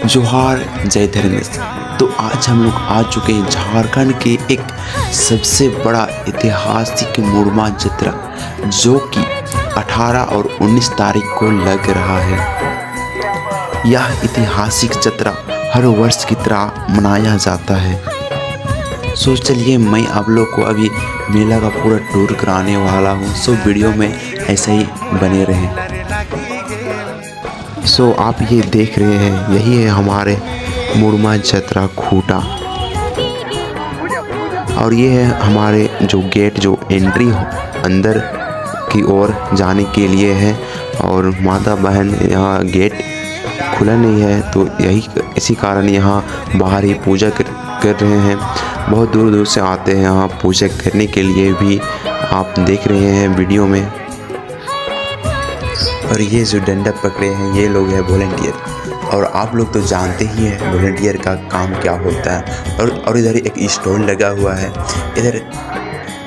जोहार जय धर्म। तो आज हम लोग आ चुके हैं झारखंड के एक सबसे बड़ा ऐतिहासिक मुड़मा जत्रा, जो कि 18 और 19 तारीख को लग रहा है। यह ऐतिहासिक जत्रा हर वर्ष की तरह मनाया जाता है। सो चलिए मैं आप लोग को अभी मेला का पूरा टूर कराने वाला हूँ। सो वीडियो में ऐसे ही बने रहें। सो आप ये देख रहे हैं, यही है हमारे मुड़मा जत्रा खूटा, और ये है हमारे जो गेट, जो एंट्री अंदर की ओर जाने के लिए है। और माता बहन यहाँ गेट खुला नहीं है, तो इसी कारण यहाँ बाहर ही पूजा कर रहे हैं। बहुत दूर दूर से आते हैं यहाँ पूजा करने के लिए भी, आप देख रहे हैं वीडियो में। और ये जो डंडा पकड़े हैं ये लोग हैं वॉलंटियर। और आप लोग तो जानते ही हैं वॉलंटियर का काम क्या होता है। और इधर एक स्टॉल लगा हुआ है। इधर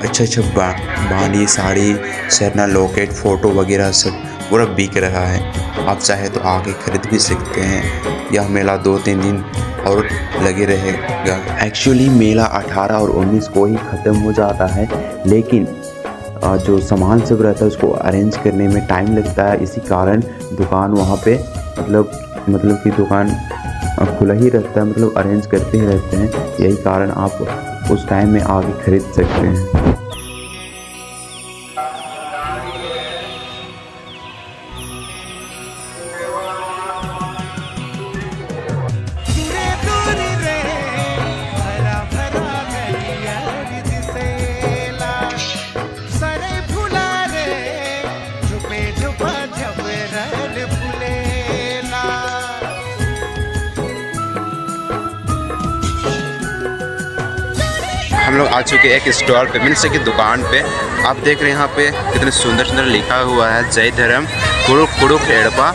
अच्छा बांडी, साड़ी, सरना, लॉकेट, फ़ोटो वगैरह सब पूरा बिक रहा है। आप चाहे तो आके खरीद भी सकते हैं। यह मेला 2-3 दिन और लगे रहेगा। एक्चुअली मेला 18 और 19 को ही ख़त्म हो जाता है, लेकिन जो सामान सब रहता है उसको अरेंज करने में टाइम लगता है। इसी कारण दुकान वहाँ पे मतलब कि दुकान खुला ही रहता है, मतलब अरेंज करते ही रहते हैं। यही कारण आप उस टाइम में आके खरीद सकते हैं। हम लोग आ चुके हैं एक स्टॉल पे, मीन्स की दुकान पे। आप देख रहे हैं यहाँ पे कितने सुंदर सुंदर लिखा हुआ है, जय धर्म कुड़ुक एड़पा।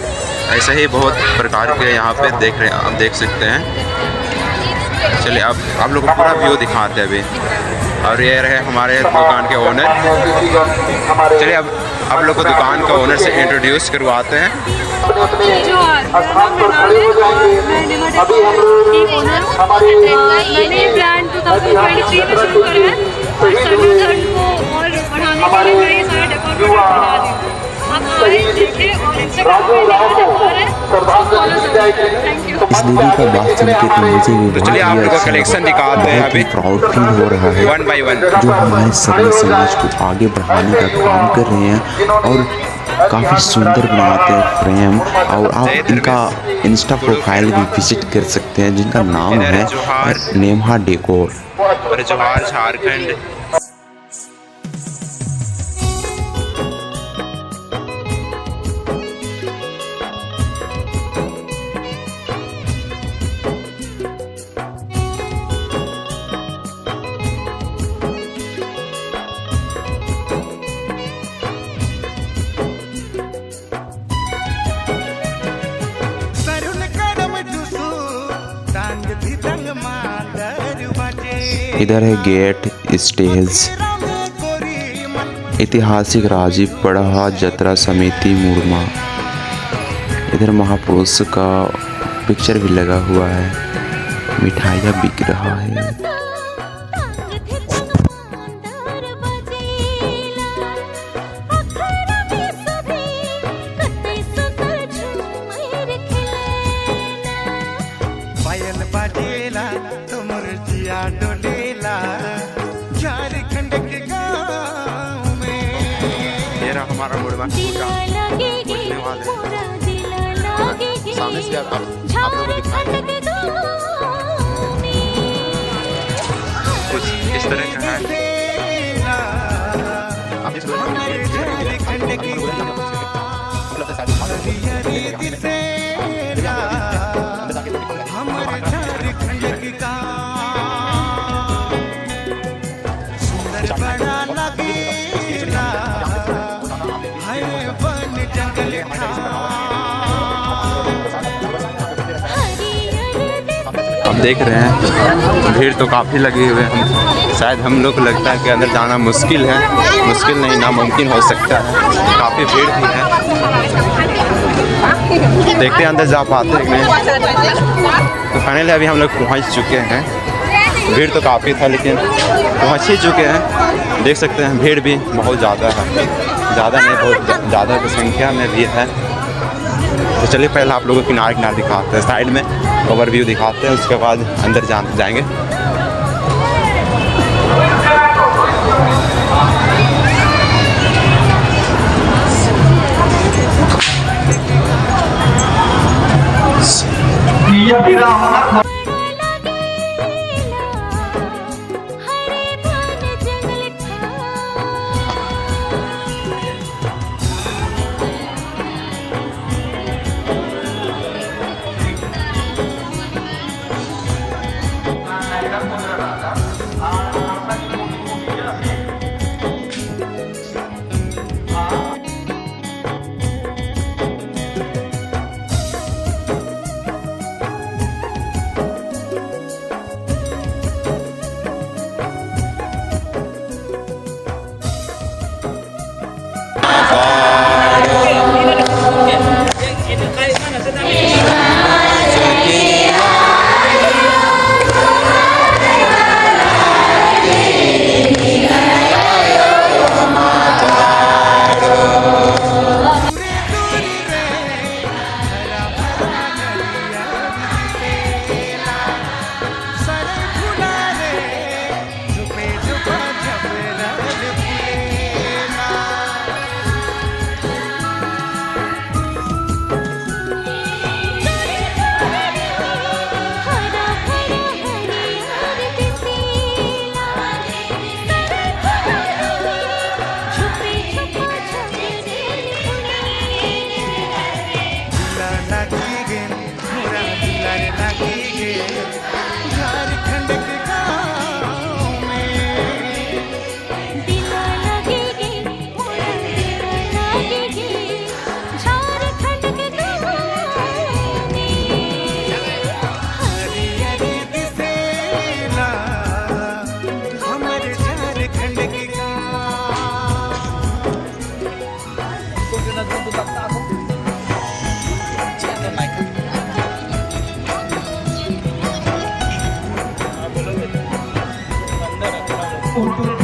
ऐसा ही बहुत प्रकार के यहाँ पे देख रहे हैं, आप देख सकते हैं। चलिए आप लोग को पूरा व्यू दिखाते हैं अभी। और ये रहे हमारे दुकान के ओनर। चलिए अब आप लोग को दुकान का ओनर से इंट्रोड्यूस करवाते हैं। मैंने ब्रांड 2023 में शुरू करा है और संगठन को और बढ़ाने के लिए सारे डेकोरेट बना दी। आप हमारे देखें और इंस्टाग्राम पे थैंक यू। इस दीदी का बात सुन के तो मुझे भी चलिए आप लोगों का कलेक्शन दिखाते हैं अभी। प्राउड फील हो रहा है 1 by 1 जो हमारे सभी समाज को आगे बढ़ाने का काम कर रहे हैं। और काफ़ी सुंदर बनाते हैं फ्रेम। और आप इनका इंस्टा प्रोफाइल भी विजिट कर सकते हैं, जिनका नाम है नेहा डेकोर। और जोहार झारखंड। इधर है गेट, स्टेज, ऐतिहासिक राजीव पढ़ा जत्रा समिति मुड़मा। इधर महापुरुष का पिक्चर भी लगा हुआ है, मिठाइयाँ बिक रहा है। झारखंड के गाँव में मेरा हमारा मुड़मा सामने से आप लोग कुछ इस तरह का है। आप देख रहे हैं भीड़ तो काफ़ी लगी हुई है। शायद हम लोग को लगता है कि अंदर जाना मुश्किल है, मुश्किल नहीं नामुमकिन हो सकता है, काफ़ी भीड़ भी है। देखते हैं अंदर जा पाते हैं कि नहीं। तो फाइनली अभी हम लोग पहुँच चुके हैं। भीड़ तो काफ़ी था लेकिन पहुँच ही चुके हैं। देख सकते हैं भीड़ भी बहुत ज़्यादा है, ज़्यादा नहीं बहुत ज़्यादा की संख्या में भी है। तो चलिए पहले आप लोगों को किनारे किनारे दिखाते हैं, साइड में ओवरव्यू दिखाते हैं, उसके बाद अंदर जाएंगे। untuk